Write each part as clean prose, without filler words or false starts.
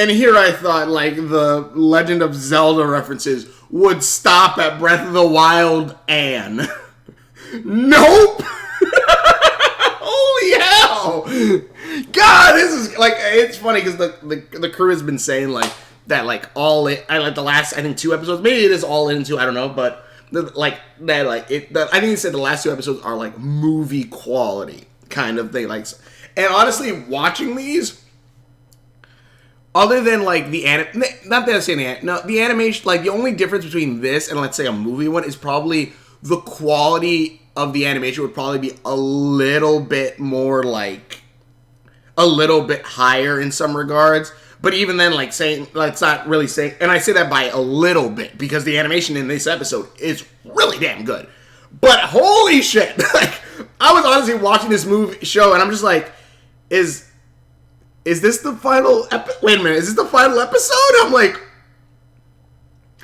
And here I thought, like, the Legend of Zelda references would stop at Breath of the Wild Anne. Nope! Holy hell! God, this is, like, it's funny because the crew has been saying, like, that, like, like, the last, I think, 2 episodes, maybe it is all into, I don't know, but, I think they said the last 2 episodes are, like, movie quality kind of thing, like, and honestly, watching these, other than, like, the animation, like, the only difference between this and, let's say, a movie one is probably the quality of the animation would probably be a little bit more, like, a little bit higher in some regards. But even then, like, saying, let's not really say, and I say that by a little bit, because the animation in this episode is really damn good. But holy shit, like, I was honestly watching this show, and I'm just like, is this the final wait a minute, is this the final episode? I'm like,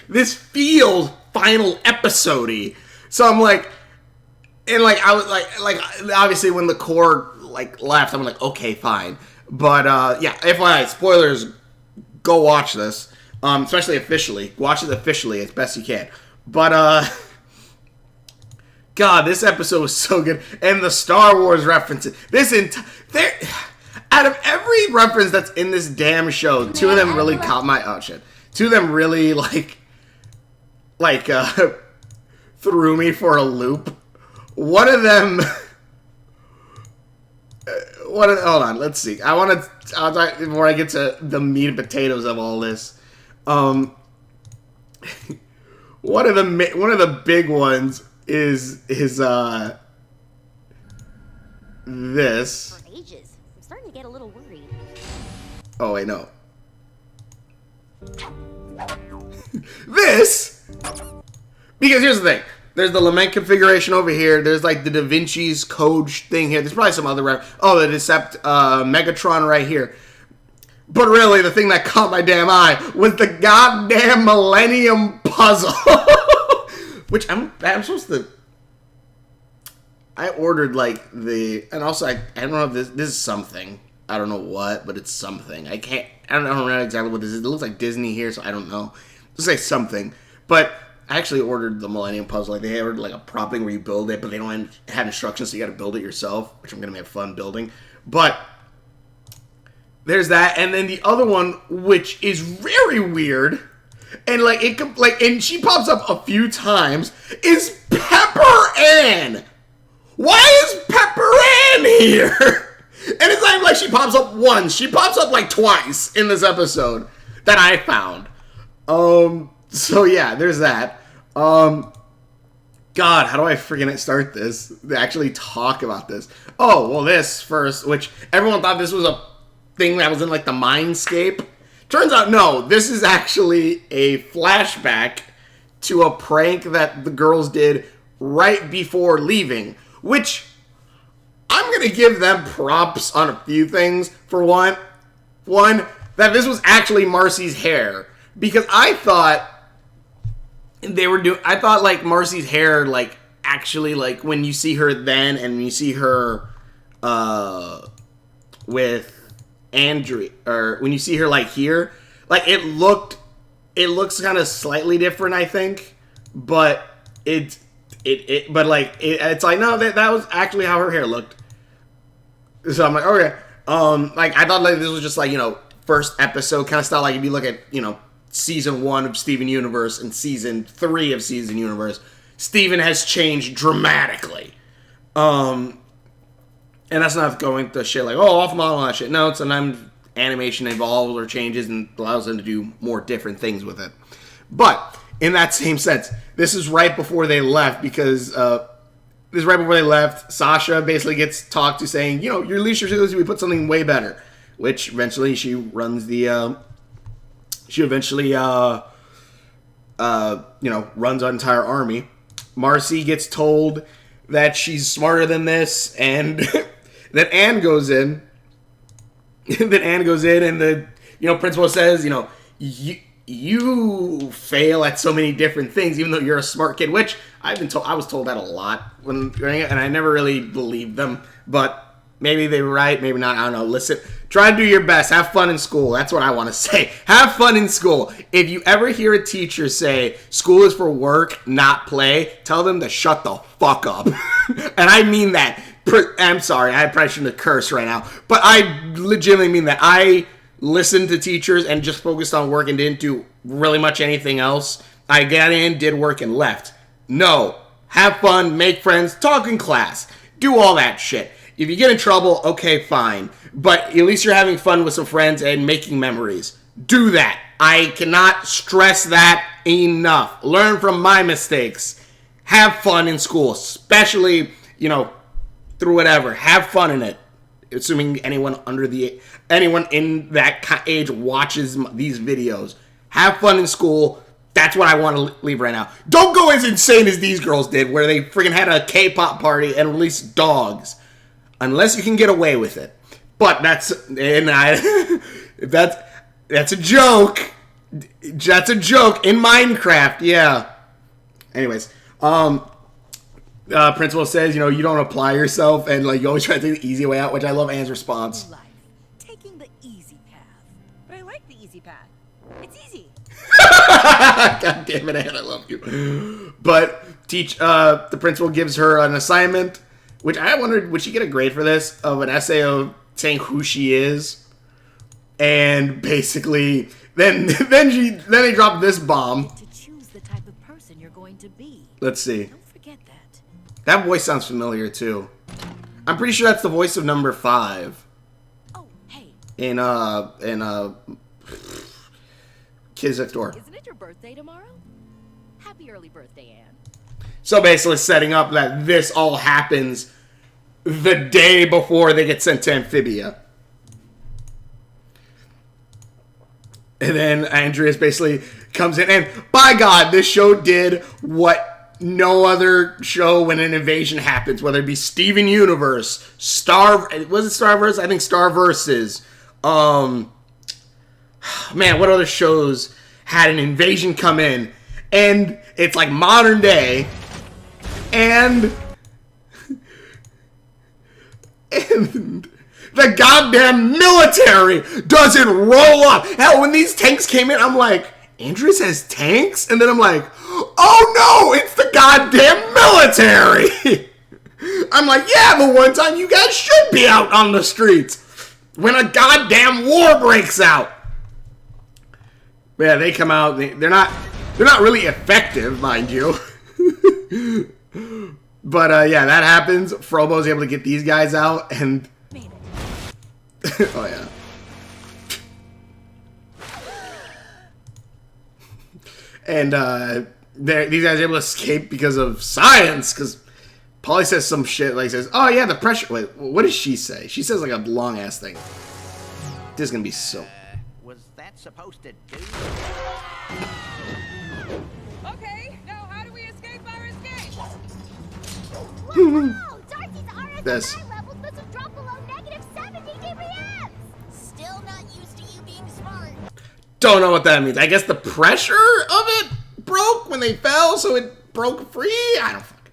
this feels final episode-y. So I'm like, and like, I was like, obviously when the core, like, left, I'm like, okay, fine. But, yeah, FYI, spoilers, go watch this. Especially officially. Watch it officially as best you can. But, God, this episode was so good. And the Star Wars references. Out of every reference that's in this damn show, 2 of them really caught my... Oh, shit. 2 of them really, threw me for a loop. One of them... hold on, let's see. I'll talk before I get to the meat and potatoes of all this. One of the big ones is this. For ages, I'm starting to get a little worried. Oh wait, no. This, because here's the thing. There's the lament configuration over here. There's, like, the Da Vinci's Code thing here. There's probably some other... the Decept Megatron right here. But really, the thing that caught my damn eye was the goddamn Millennium Puzzle. Which I'm supposed to... I ordered, like, and also, I don't know if this is something. I don't know what, but it's something. I don't know exactly what this is. It looks like Disney here, so I don't know. Just like something. But... I actually ordered the Millennium Puzzle. Like, they ordered, like, a prop thing where you build it, but they don't have instructions, so you gotta build it yourself, which I'm gonna have fun building. But there's that, and then the other one, which is very weird, and, like, and she pops up a few times, is Pepper Ann! Why is Pepper Ann here? And it's not even like she pops up once. She pops up, like, twice in this episode that I found. So yeah, there's that. God, how do I freaking start this? To actually talk about this. Oh, well, this first, which everyone thought this was a thing that was in, like, the Mindscape. Turns out, no, this is actually a flashback to a prank that the girls did right before leaving, which I'm gonna give them props on a few things. For one, that this was actually Marcy's hair, because I thought like, Marcy's hair, like, actually, like, when you see her then and you see her with Andrea, or when you see her, like, here, like, it looks kind of slightly different, I think, but it's like, no, that was actually how her hair looked. So I'm like, okay, like, I thought, like, this was just, like, you know, first episode kind of style, like, if you look at, you know, Season 1 of Steven Universe and Season 3 of Steven Universe, Steven has changed dramatically. And that's not going to shit like, oh, off model and that shit. No, sometimes animation evolves or changes and allows them to do more different things with it. But, in that same sense, this is right before they left, because Sasha basically gets talked to saying, you know, your leadership skills, we put something way better. Which eventually she runs the... runs an entire army. Marcy gets told that she's smarter than this, and then Anne goes in. And the, you know, principal says, you know, you fail at so many different things, even though you're a smart kid, which I was told that a lot when growing up, and I never really believed them, but maybe they were right, maybe not, I don't know. Listen, Try to do your best. Have fun in school. That's what I want to say. Have fun in school. If you ever hear a teacher say school is for work, not play, tell them to shut the fuck up. And I mean that. I'm sorry. I probably shouldn't curse right now. But I legitimately mean that. I listened to teachers and just focused on work and didn't do really much anything else. I got in, did work, and left. No. Have fun, make friends, talk in class. Do all that shit. If you get in trouble, okay, fine. But at least you're having fun with some friends and making memories. Do that. I cannot stress that enough. Learn from my mistakes. Have fun in school, especially, through whatever. Have fun in it. Assuming anyone in that age watches these videos. Have fun in school. That's what I want to leave right now. Don't go as insane as these girls did, where they freaking had a K-pop party and released dogs. Unless you can get away with it. But that's a joke. That's a joke in Minecraft, yeah. Anyways, principal says, you don't apply yourself and you always try to take the easy way out, which I love Anne's response. Life. Taking the easy path. But I like the easy path. It's easy. God damn it, Anne, I love you. But the principal gives her an assignment, which I wondered, would she get a grade for this, of an essay of saying who she is? And basically, then they drop this bomb. To choose the type of person you're going to be. Let's see. Don't forget that. That voice sounds familiar too. I'm pretty sure that's the voice of number 5. Oh, hey. In Kids Next Door. Isn't it your birthday tomorrow? Happy early birthday, Anne. So basically setting up that this all happens the day before they get sent to Amphibia. And then Andreas basically comes in, and by God, this show did what no other show when an invasion happens, whether it be Steven Universe, was it Starverse? I think Starverses. Man, what other shows had an invasion come in? And it's like modern day, and the goddamn military doesn't roll up. Hell, when these tanks came in, I'm like, Andrews has tanks? And then I'm like, oh no, it's the goddamn military. I'm like, yeah, the one time you guys should be out on the streets when a goddamn war breaks out. Yeah, they come out. They're not really effective, mind you. But yeah, that happens. Frobo's able to get these guys out, and oh yeah. And these guys are able to escape because of science. Because Polly says some shit, says, "Oh yeah, the pressure." Wait, what does she say? She says like a long ass thing. This is gonna be so. Was that supposed to do? Okay, now how do we escape our escape? Whoa! Darcy's RSI This. levels must have dropped below -70 dBms. Still not used to you being smart. Don't know what that means. I guess the pressure of it broke when they fell, so it broke free? I don't fucking...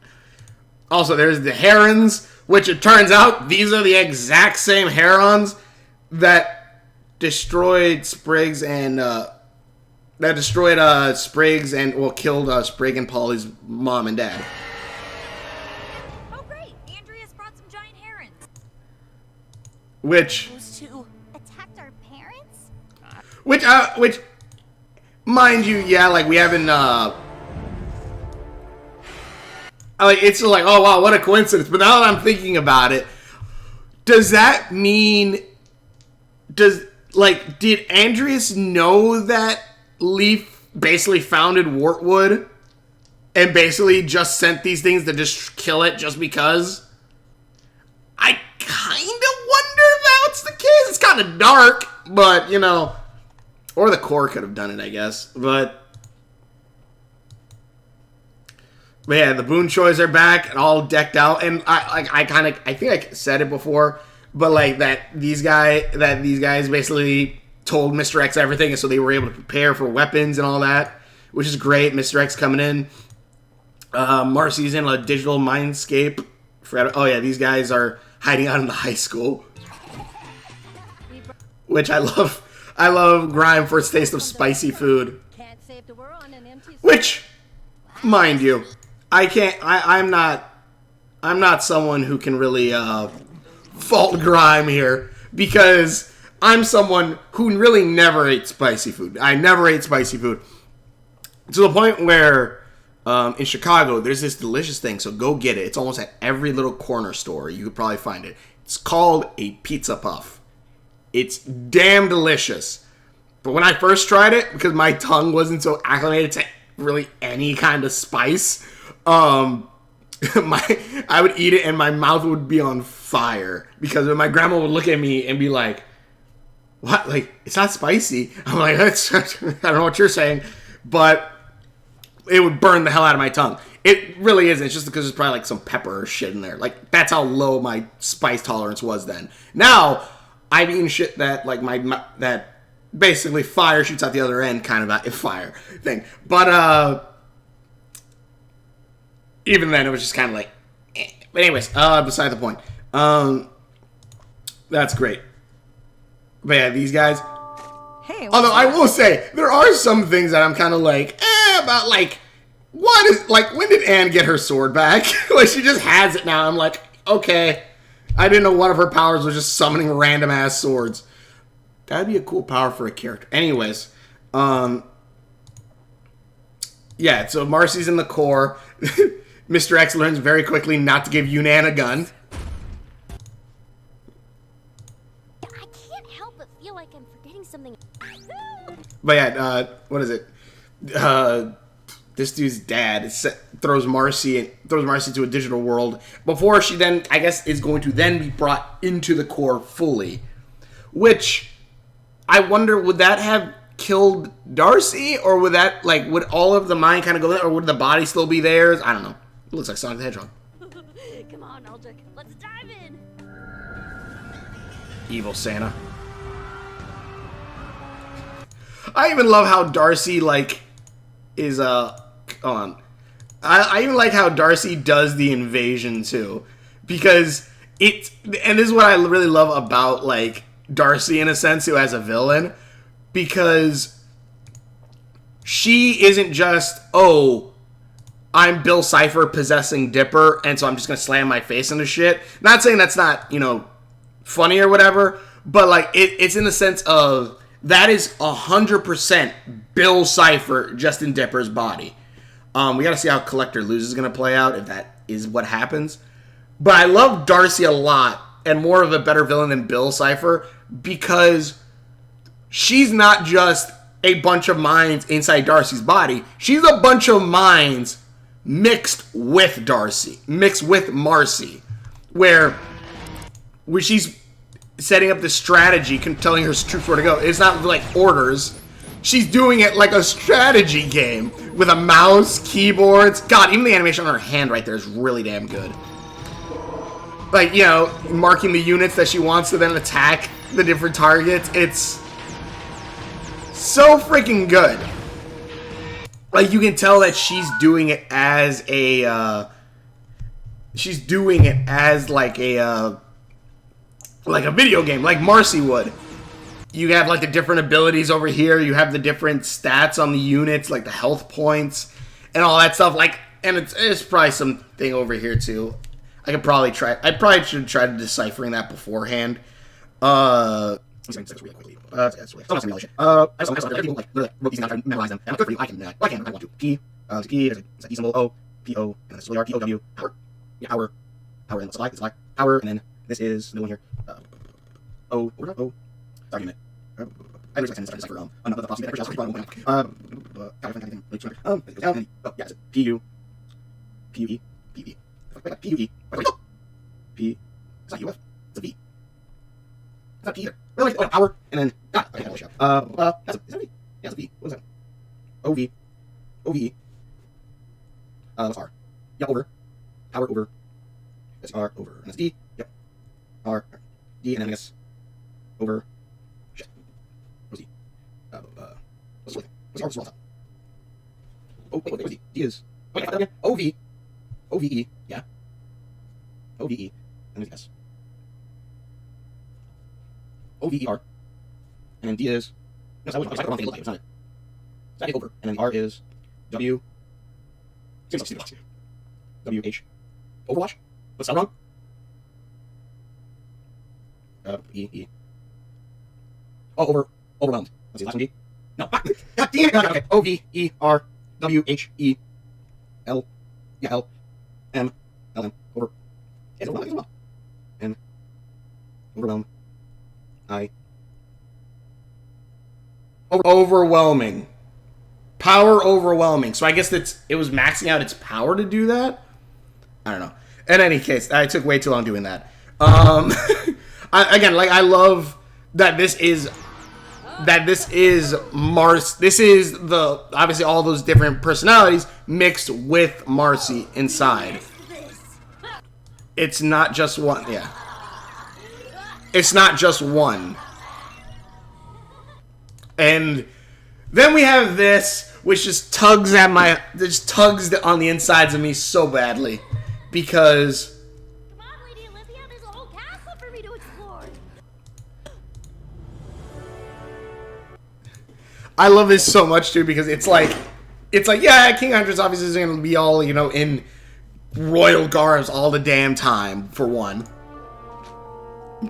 Also, there's the herons, which it turns out these are the exact same herons that destroyed Spriggs and, killed Sprigg and Polly's mom and dad. Oh great, Andreas brought some giant herons. Which... Those two attacked our parents? Which, mind you, yeah, we haven't, it's just like, oh wow, what a coincidence. But now that I'm thinking about it, does that mean, did Andreas know that Leaf basically founded Wartwood and basically just sent these things to just kill it just because? I kind of wonder if that's the case. It's kind of dark, but, or the Corps could have done it, I guess. But yeah, the Boon Choys are back and all decked out. And I think I said it before, but these guys basically told Mr. X everything, and so they were able to prepare for weapons and all that, which is great. Mr. X coming in. Marcy's in a digital mindscape. Oh yeah, these guys are hiding out in the high school. which I love. I love grime for its taste of spicy food. Can't say if we're on an empty Which, mind you, I can't. I'm not. I'm not someone who can really fault grime here because I'm someone who really never ate spicy food. I never ate spicy food to the point where in Chicago there's this delicious thing. So go get it. It's almost at every little corner store. You could probably find it. It's called a pizza puff. It's damn delicious. But when I first tried it, because my tongue wasn't so acclimated to really any kind of spice, I would eat it and my mouth would be on fire. Because my grandma would look at me and be like, what? Like, it's not spicy. I'm like, I don't know what you're saying. But it would burn the hell out of my tongue. It really isn't. It's just because there's probably like some pepper or shit in there. Like, that's how low my spice tolerance was then. Now, I've eaten shit that like that basically fire shoots out the other end, kind of a fire thing. But even then, it was just kind of like. Eh. But anyways, beside the point. That's great. But yeah, these guys. Hey, Although I will say there are some things that I'm kind of like about like. What is like? When did Anne get her sword back? Like she just has it now. I'm like, okay. I didn't know one of her powers was just summoning random ass swords. That'd be a cool power for a character. Anyways, yeah. So Marcy's in the core. Mr. X learns very quickly not to give Yunnan a gun. I can't help but feel like I'm forgetting something. But yeah, what is it? This dude's dad throws Marcy to a digital world before she then, I guess, is going to then be brought into the core fully. Which, I wonder, would that have killed Darcy? Or would that, like, would all of the mind kind of go there? Or would the body still be theirs? I don't know. It looks like Sonic the Hedgehog. Come on, Aldrich, let's dive in. Evil Santa. I even love how Darcy, like, is, I even like how Darcy does the invasion too, because and this is what I really love about like Darcy in a sense who as a villain, because she isn't just I'm Bill Cipher possessing Dipper and so I'm just gonna slam my face into shit. Not saying that's not funny or whatever, but like it's in the sense of that is 100% Bill Cipher just in Dipper's body. We gotta see how Collector Loses is gonna play out, if that is what happens. But I love Darcy a lot, and more of a better villain than Bill Cipher, because she's not just a bunch of minds inside Darcy's body. She's a bunch of minds mixed with Darcy, mixed with Marcy, where she's setting up this strategy, telling her troops where to go. It's not like orders. She's doing it like a strategy game with a mouse, keyboards. God, even the animation on her hand right there is really damn good. Like, marking the units that she wants to then attack the different targets. It's so freaking good. Like, you can tell that she's doing it as a, like a video game, like Marcy would. You have like the different abilities over here. You have the different stats on the units, like the health points and all that stuff. Like, and it's probably something over here too. I probably should try deciphering that beforehand. Let me see really quickly. That's really some shit. I wrote these down, trying to memorize them. And I'm good for you. I can. I want to. P. Key. There's a key symbol. O. P. O. And this is R. P. O. W. Power. Yeah. Power. Power. And it's like power. And then this is the one here. O. O. Argument. I was going to decipher another possible that yeah, it's P-U P-U-E P-E P-U-E P it's not U-F, it's a V. It's not P either. Really? Oh, power, and then okay, is that a V? Yeah, it's a V. What is that? O-V O-V-E what's R? Yeah, over. Power over. That's R over. And that's D. Yep. R D and then I guess over. What's the what's top? Oh, wait, what's D? D is. Wait, again. O-V. O-V-E. Yeah. O-V-E. And then S. O-V-E-R. And then D is... No, that was the wrong thing. It's not it. That is over. And then R is W... WH. Overwatch? What's that wrong? E. Oh, overwhelmed. Let's see, last one D. No. God damn it! Okay. OVERWHEL. Yeah, L. M. LM. Over. It's overwhelmed as well. N. Overwhelmed. I. Overwhelming. Power overwhelming. So I guess it was maxing out its power to do that? I don't know. In any case, I took way too long doing that. I love that this is Marcy. This is obviously all those different personalities mixed with Marcy inside. It's not just one. Yeah. It's not just one. And then we have this, which just tugs on the insides of me so badly. Because... Come on, Lady Olivia, there's a whole castle for me to explore. I love this so much, too, because it's like, yeah, King Andres obviously is going to be all, in royal garbs all the damn time, for one.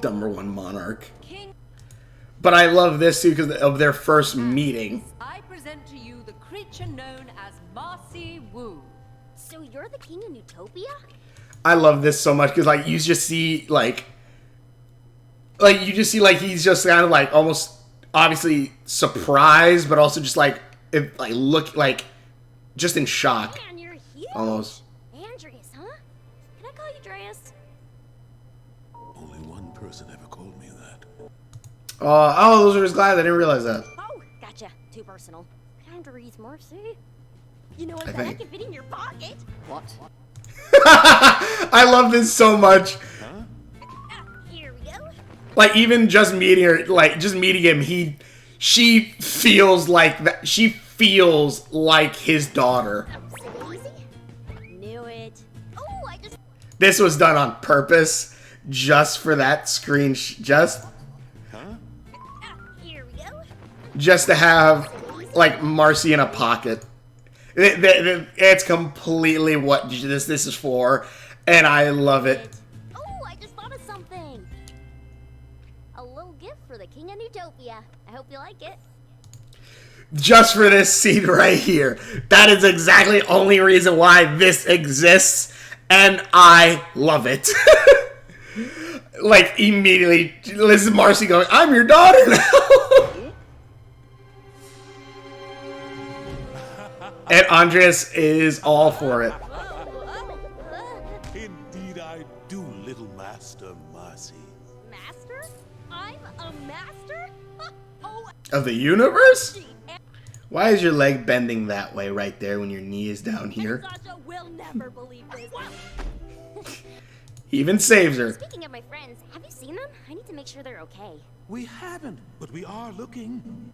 Number one monarch. But I love this, too, because of their first meeting. I present to you the creature known as Marcy Wu. So you're the king in Utopia? I love this so much, because, you just see, he's just kind of, almost, obviously, surprised, but also just, just in shock. Man, you're huge. Almost. Andreas, huh? Can I call you Dreas? Only one person ever called me that. Those are his glasses. I didn't realize that. Oh, gotcha. Too personal. Andreas Marcy. You know what? I That think. can fit in your pocket. What? I love this so much. Here we go. Even just meeting her, just meeting him, she feels like that. She feels like his daughter. So easy. Knew it. Oh, I just... This was done on purpose, just for that screen, Here we go. just to have, Marcy in a pocket. It's completely what this is for, and I love it. Oh, I just thought of something. A little gift for the king of Utopia. I hope you like it. Just for this scene right here. That is exactly the only reason why this exists, and I love it. Immediately, this is Marcy going, I'm your daughter now. And Andres is all for it. Indeed I do, little master Marcy. Master? I'm a master? Oh, Of the universe? Why is your leg bending that way right there when your knee is down here? Sasha will never believe this. He even saves her. Speaking of my friends, have you seen them? I need to make sure they're okay. We haven't, but we are looking.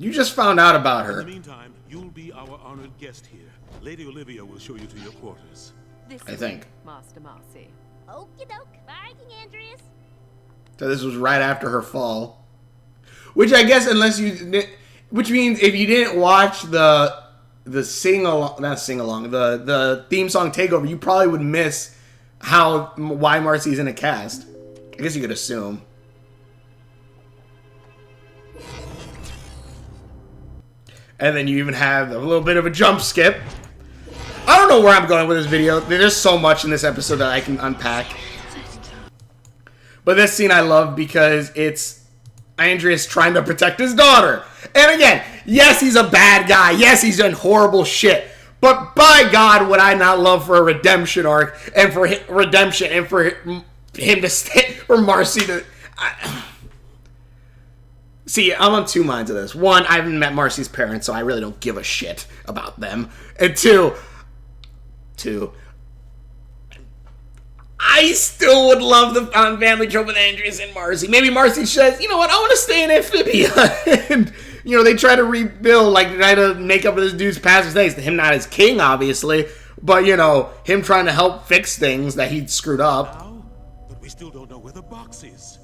You just found out about In her. the meantime, you'll be our honored guest here. Lady Olivia will show you to your quarters. This I way, think. Master Marcy. Okie doke. Bye, King Andreas. So this was right after her fall. Which I guess which means if you didn't watch the the theme song takeover, you probably would miss why Marcy's in a cast. I guess you could assume. And then you even have a little bit of a jump skip. I don't know where I'm going with this video. There's so much in this episode that I can unpack. But this scene I love because it's Andreas trying to protect his daughter. And again, yes, he's a bad guy. Yes, he's done horrible shit. But by God, would I not love for a redemption arc and for redemption and for him to stay, for Marcy to... See, I'm on two minds of this. One, I haven't met Marcy's parents, so I really don't give a shit about them. And two, I still would love the Found Family trope with Andreas and Marcy. Maybe Marcy says, you know what, I want to stay in Amphibia. And, they try to rebuild, try to make up for this dude's past mistakes. Him not as king, obviously, but, him trying to help fix things that he'd screwed up. Now, but we still don't know where the box is.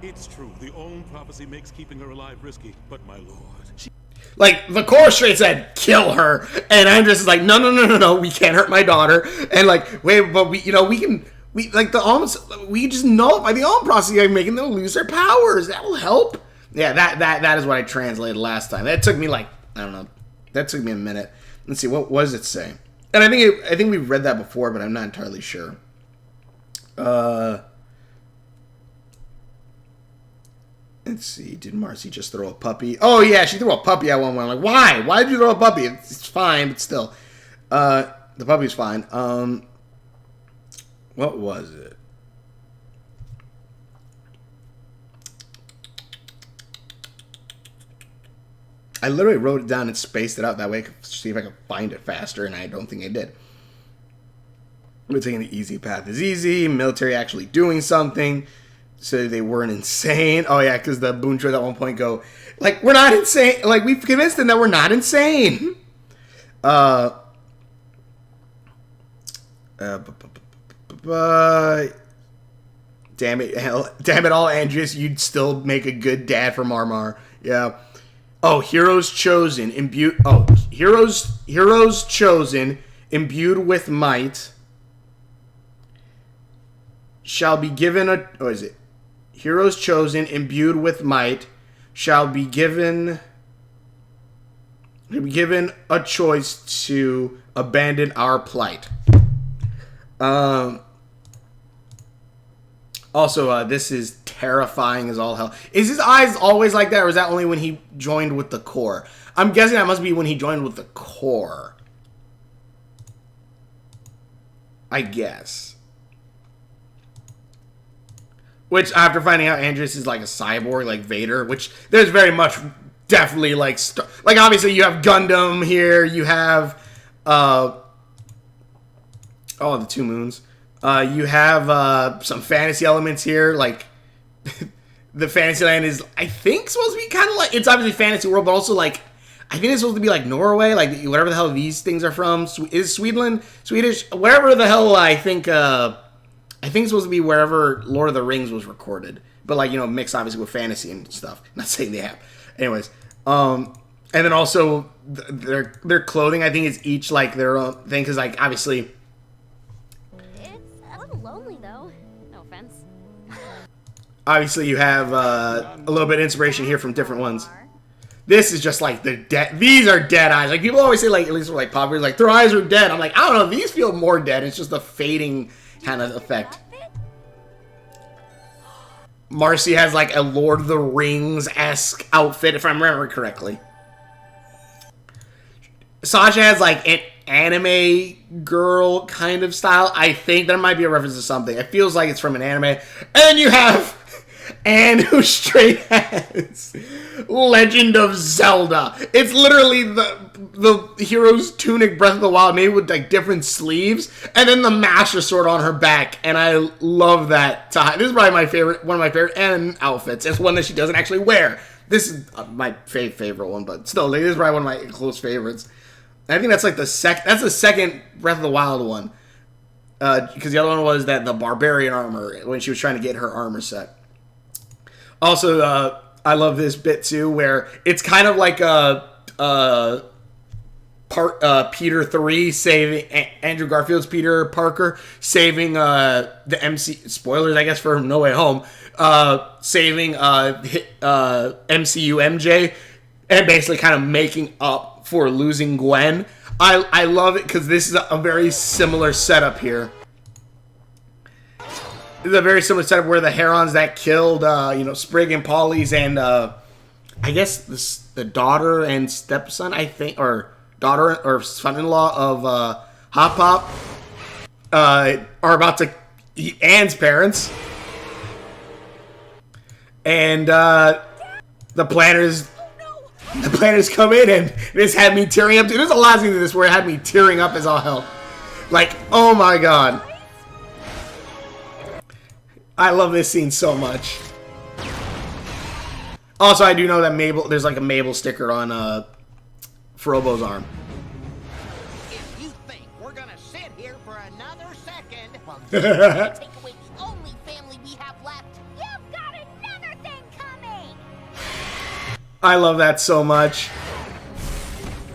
It's true. The Own prophecy makes keeping her alive risky, but my lord, she Like, the core straight said, kill her. And Andrus is like, no, we can't hurt my daughter. And like, wait, but we can, like, we just nullify the Own prophecy by making them lose their powers. That will help. Yeah, that is what I translated last time. That took me like, I don't know, that took me a minute. Let's see, what does it say? And I think we've read that before, but I'm not entirely sure. Let's see, did Marcy just throw a puppy? Oh yeah, she threw a puppy at one point. I'm like, why? Why did you throw a puppy? It's fine, but still. The puppy's fine. What was it? I literally wrote it down and spaced it out that way I could see if I could find it faster, and I don't think I did. We're taking the easy path is easy. Military actually doing something. So they weren't insane. Oh, yeah, because the Boon Choice at one point go, like, we're not insane. Like, we've convinced them that we're not insane. Damn it all, Andreas. You'd still make a good dad for Marmar. Yeah. Oh, heroes chosen. Heroes chosen, imbued with might, shall be given a... Oh, is it? Heroes chosen, imbued with might, shall be given a choice to abandon our plight. Also, this is terrifying as all hell. Is his eyes always like that, or is that only when he joined with the core? I'm guessing that must be when he joined with the core. I guess. Which, after finding out Andreas is like a cyborg, like Vader, which there's very much, definitely, like obviously you have Gundam here, you have, the Two Moons. You have some fantasy elements here, like, the Fantasyland is, I think, supposed to be kind of like, it's obviously fantasy world, but also, like, I think it's supposed to be like Norway, like, whatever the hell these things are from. Is Sweden, Swedish, wherever the hell I think it's supposed to be wherever Lord of the Rings was recorded. But, like, mixed, obviously, with fantasy and stuff. Not saying they have. Anyways. And then also, their clothing, I think, is each, like, their own thing. Because, like, obviously... It's a little lonely, though. No offense. Obviously, you have a little bit of inspiration here from different ones. This is just, like, these are dead eyes. Like, people always say, like, at least for, like, Poppy, like, their eyes are dead. I'm like, I don't know. These feel more dead. It's just a fading... kind of effect. Marcy has like a Lord of the Rings-esque outfit, if I remember correctly. Sasha has like an anime girl kind of style. I think there might be a reference to something. It feels like it's from an anime. And then you have Anne, who straight has Legend of Zelda. It's literally the hero's tunic, Breath of the Wild, made with like different sleeves, and then the Master Sword on her back. And I love that tie. This is probably one of my favorite Anne outfits. It's one that she doesn't actually wear. This is my favorite one, but still, this is probably one of my close favorites. I think that's like the second Breath of the Wild one, because the other one was the barbarian armor when she was trying to get her armor set. Also, I love this bit too, where it's kind of like Peter 3 saving Andrew Garfield's Peter Parker saving the MC spoilers, I guess, for No Way Home, saving MCU MJ, and basically kind of making up for losing Gwen. I love it because this is a very similar setup here. This is a very similar setup where the Herons that killed Sprig and Polly's and I guess the daughter and stepson, I think, or daughter or son-in-law of Hop Pop are about to eat Anne's parents, and the planners come in, and this had me tearing up. There's a lot of things in this where it had me tearing up as all hell. Like, oh my god, I love this scene so much. Also, I do know that there's like a Mabel sticker on Frobo's arm. If you think we're gonna sit here for another second, well, Take away the only family we have left. You've got another I love that so much.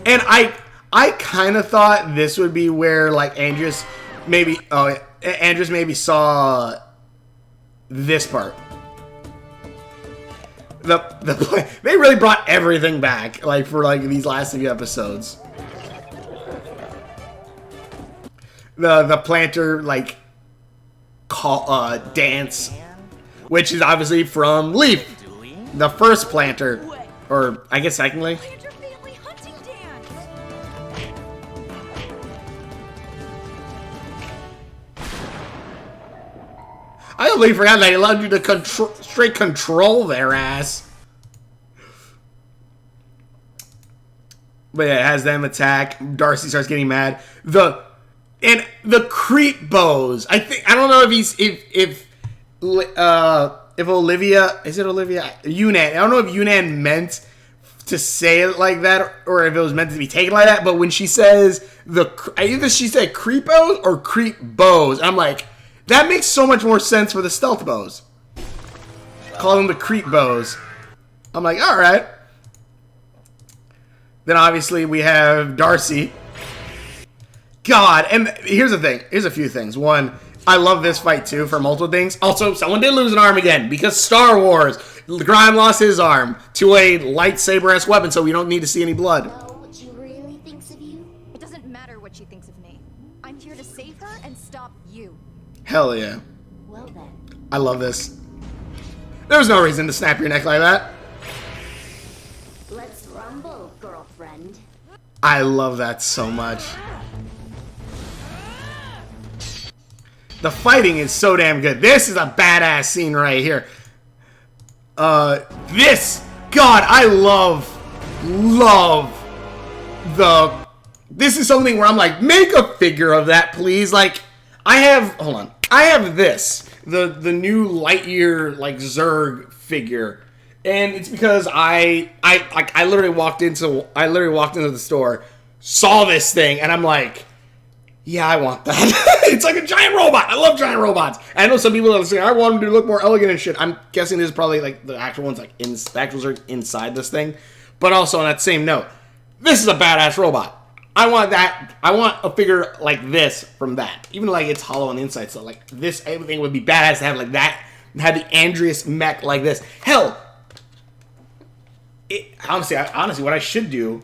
And I kind of thought this would be where like Andreas maybe saw this part. They really brought everything back like for like these last few episodes. The planter like dance, which is obviously from Leaf, the first planter, or I guess secondly. Planter family hunting dance. I totally forgot they allowed you to straight control their ass. But yeah, it has them attack. Darcy starts getting mad. The creep bows. I don't know if Olivia, is it Olivia? Yunnan. I don't know if Yunnan meant to say it like that or if it was meant to be taken like that. But when she says either she said creep bows or creep bows, I'm like, that makes so much more sense for the stealth bows. Call them the creep bows. I'm like, all right. Then obviously we have Darcy. God, and here's the thing. Here's a few things. One, I love this fight too for multiple things. Also, someone did lose an arm again because Star Wars. Grime lost his arm to a lightsaber-esque weapon, so we don't need to see any blood. Know what she really thinks of you? It doesn't matter what she thinks of me. I'm here to save her and stop you. Hell yeah. Well then. I love this. There's no reason to snap your neck like that. Let's rumble, girlfriend. I love that so much. The fighting is so damn good. This is a badass scene right here. God, I love this is something where I'm like, make a figure of that, please. Like, I have this, the new Lightyear, like, Zurg figure. And it's because I literally walked into the store, saw this thing, and I'm like, yeah, I want that. It's like a giant robot. I love giant robots. And I know some people are saying, I want them to look more elegant and shit. I'm guessing this is probably like the actual ones, like the actuals are inside this thing. But also on that same note, this is a badass robot. I want that. I want a figure like this from that. Even like it's hollow on the inside, so like this, everything would be badass to have like that. Have the Andreas mech like this. Hell, honestly, what I should do,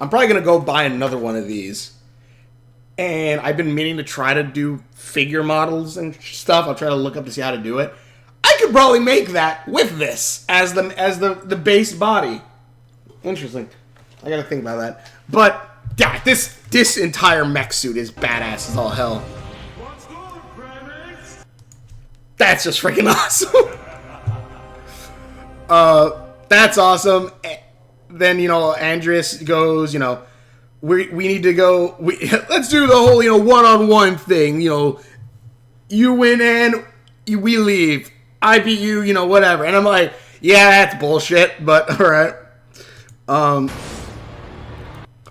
I'm probably gonna go buy another one of these. And I've been meaning to try to do figure models and stuff. I'll try to look up to see how to do it. I could probably make that with this as the base body. Interesting. I gotta think about that. But yeah, this entire mech suit is badass as all hell. What's good, Primates? That's just freaking awesome. That's awesome. Then, Andreas goes, we need to go, let's do the whole, one-on-one thing, you win and we leave. I beat you, whatever. And I'm like, yeah, that's bullshit, but alright.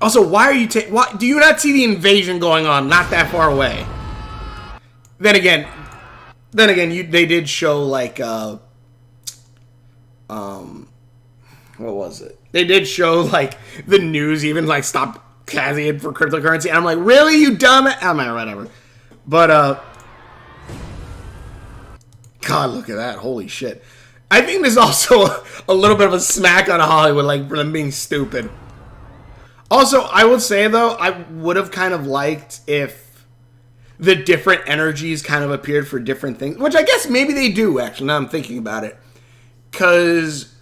Also, why do you not see the invasion going on not that far away? Then again, they did show, like, what was it? They did show, like, the news even, like, stopped casting it for cryptocurrency. And I'm like, really, you dumb? I'm like, whatever. But, God, look at that. Holy shit. I think there's also a little bit of a smack on Hollywood, like, for them being stupid. Also, I would say, though, I would have kind of liked if the different energies kind of appeared for different things. Which I guess maybe they do, actually, now I'm thinking about it. Because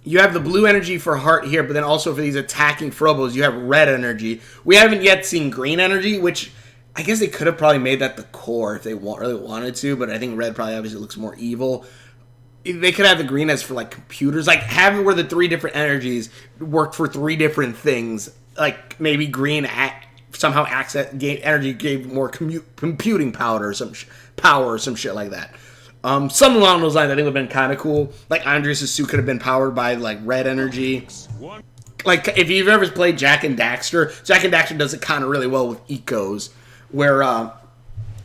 you have the blue energy for Heart here, but then also for these attacking Frobos, you have red energy. We haven't yet seen green energy, which I guess they could have probably made that the core if they really wanted to, but I think red probably obviously looks more evil. They could have the green as for, like, computers. Like, have it where the three different energies worked for three different things. Like, maybe green somehow energy gave more computing power or some shit like that. Something along those lines I think would have been kind of cool. Like, Andreas' suit could have been powered by, like, red energy. Like, if you've ever played Jak and Daxter does it kind of really well with ecos. Where,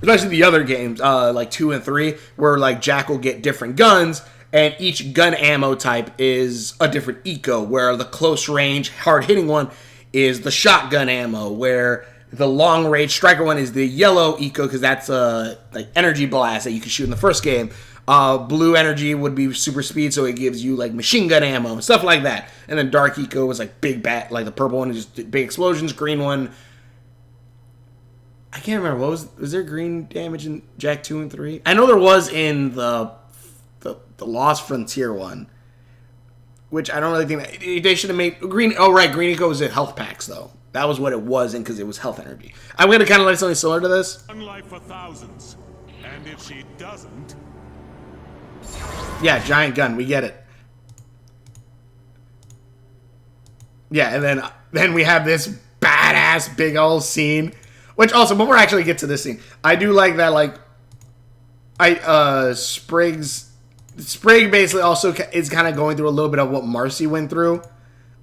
especially the other games, like 2 and 3, where, like, Jak will get different guns, And each gun ammo type is a different eco, where the close range, hard hitting one is the shotgun ammo, where the long range striker one is the yellow eco, because that's a like energy blast that you can shoot in the first game. Blue energy would be super speed, so it gives you like machine gun ammo and stuff like that. And then dark eco was like big bat, like the purple one is just big explosions. Green one, I can't remember. Was there green damage in Jak 2 and 3? I know there was in the Lost Frontier one, which I don't really think they should have made green. Oh right, green eco was in health packs though. That was what it was in, because it was health energy. I'm gonna kind of like something similar to this. One life for thousands, and if she doesn't, yeah, giant gun. We get it. Yeah, and then we have this badass big old scene. Which also, before I actually get to this scene, I do like that. Like, Sprig basically also is kind of going through a little bit of what Marcy went through,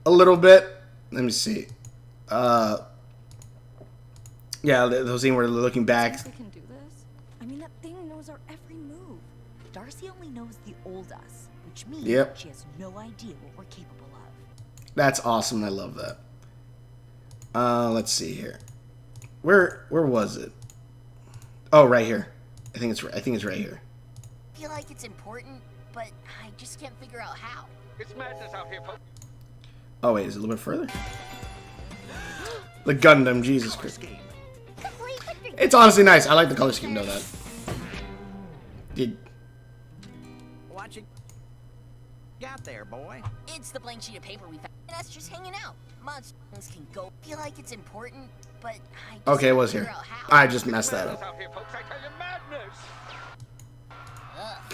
a little bit. Let me see. Yeah, those scene where they're looking back. They can do this? I mean, that thing knows our every move. Darcy only knows the old us, which means she has no idea what we're capable of. That's awesome. I love that. Let's see here. Where was it? Oh, right here. I think it's right here. I feel like it's important, but I just can't figure out how. It's madness out here, folks. Oh wait, is it a little bit further? The Gundam, Jesus Christ. It's honestly nice. I like the color scheme, know that. Watch it. Got there, boy. It's the blank sheet of paper we found. And that's just hanging out. Monsters can go. I feel like it's important, but I just Okay, it was can't here. figure out how. I just messed that up. Out here, folks. I tell you, madness.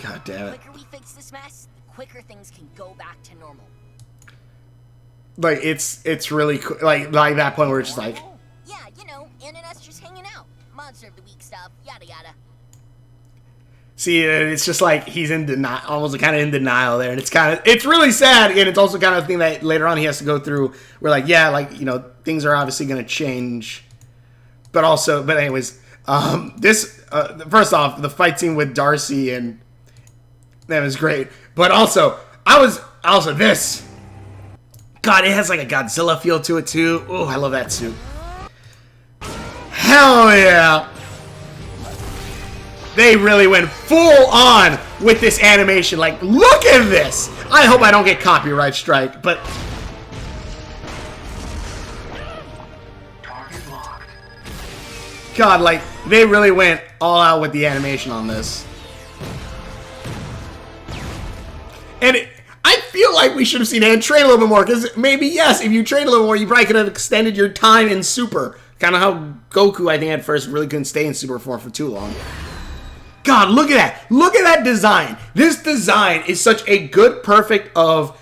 God damn The it. quicker we fix this mess, the quicker things can go back to normal. Like it's really cool. Like that point where it's just like, Yeah, you know, Ann and us just hanging out. Monster of the week stuff, yada yada. see, it's just like he's in denial, almost kind of in denial there, and it's really sad, and it's also kind of a thing that later on he has to go through. Where like, yeah, like, you know, things are obviously going to change, but anyways, this first off, the fight scene with Darcy and that was great, but also this. God, it has like a Godzilla feel to it too. Oh, I love that suit. Hell yeah! They really went full on with this animation. Like, look at this! I hope I don't get copyright strike, but... God, like, they really went all out with the animation on this. And I feel like we should have seen Ann train a little bit more, because maybe, yes, if you trained a little more, you probably could have extended your time in Super. Kind of how Goku, I think, at first really couldn't stay in Super form for too long. God, look at that. Look at that design. This design is such a good perfect of,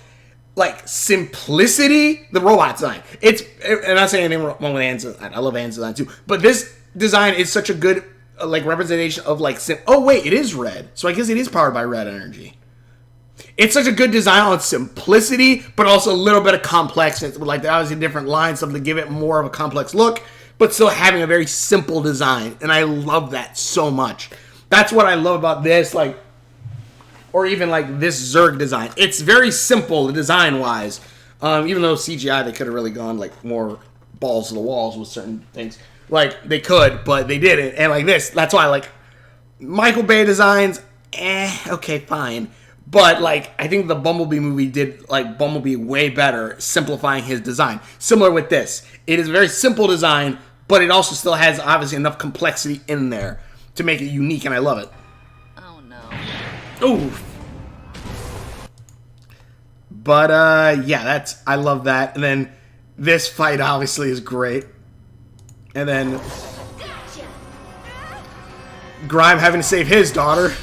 like, simplicity. The robot design. I'm not saying anything wrong with Ann's design. I love Ann's design, too. But this design is such a good, like, representation of, like, oh, wait, it is red. So I guess it is powered by red energy. It's such a good design on simplicity, but also a little bit of complexity. Like, there obviously different lines, something to give it more of a complex look, but still having a very simple design. And I love that so much. That's what I love about this, like, or even, like, this Zerg design. It's very simple, design-wise. Even though CGI, they could have really gone, like, more balls to the walls with certain things. Like, they could, but they didn't. And, like, this, that's why, like, Michael Bay designs, okay, fine. But, like, I think the Bumblebee movie did, like, Bumblebee way better, simplifying his design. Similar with this. It is a very simple design, but it also still has, obviously, enough complexity in there to make it unique, and I love it. Oh, no. Ooh. But, yeah, I love that. And then this fight, obviously, is great. And then Grime having to save his daughter.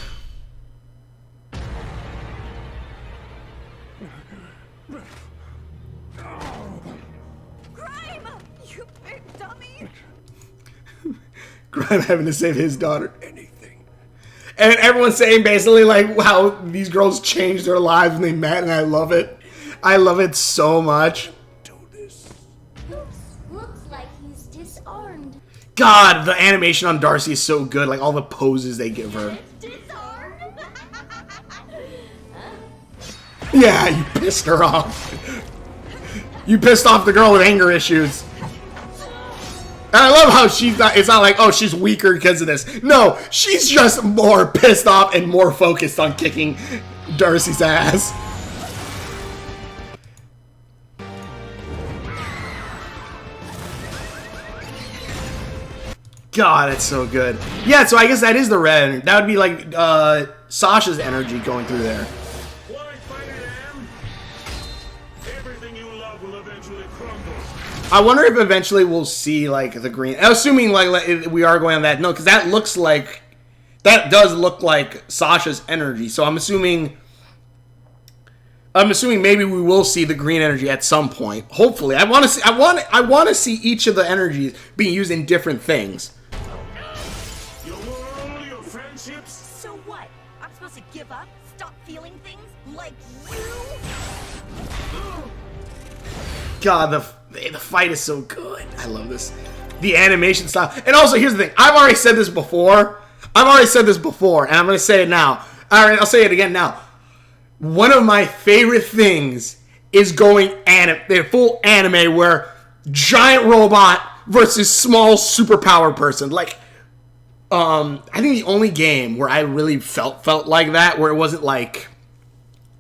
Grime having to save his daughter. Anything. And everyone's saying basically like how these girls changed their lives when they met, and I love it. I love it so much. do this. Looks like he's disarmed. God, the animation on Darcy is so good. Like all the poses they give her. Disarmed? Yeah, you pissed her off. You pissed off the girl with anger issues. And I love how she's not, it's not like, oh, she's weaker because of this. No, she's just more pissed off and more focused on kicking Darcy's ass. God, it's so good. Yeah, so I guess that is the red. That would be like Sasha's energy going through there. I wonder if eventually we'll see like the green. Assuming like we are going on that note, because that looks like does look like Sasha's energy. So I'm assuming maybe we will see the green energy at some point. Hopefully, I want to see each of the energies being used in different things. So what? I'm supposed to give up? Stop feeling things? Like you? God, the fight is so good. I love this. The animation style. And also, here's the thing. I've already said this before, and I'm going to say it now. All right, I'll say it again now. One of my favorite things is going full anime where giant robot versus small superpower person. Like, I think the only game where I really felt like that, where it wasn't like,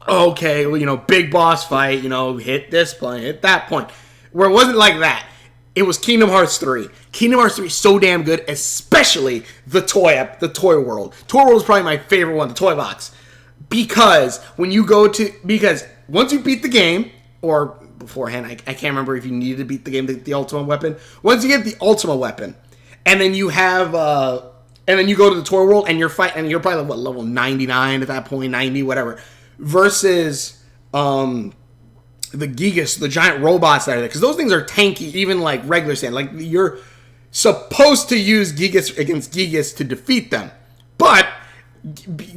okay, well, you know, big boss fight, you know, hit this point, hit that point. Where it wasn't like that. It was Kingdom Hearts 3. Kingdom Hearts 3 is so damn good, especially the toy world. Toy world is probably my favorite one, the toy box. Because once you beat the game, or beforehand, I can't remember if you needed to beat the game to get the ultimate weapon. Once you get the ultimate weapon, and then you have, and then you go to the toy world, and you're fighting, and you're probably like, level 99 at that point, 90, whatever. Versus, the Gigas, the giant robots that are there, because those things are tanky, even like regular sand. Like, you're supposed to use Gigas against Gigas to defeat them, but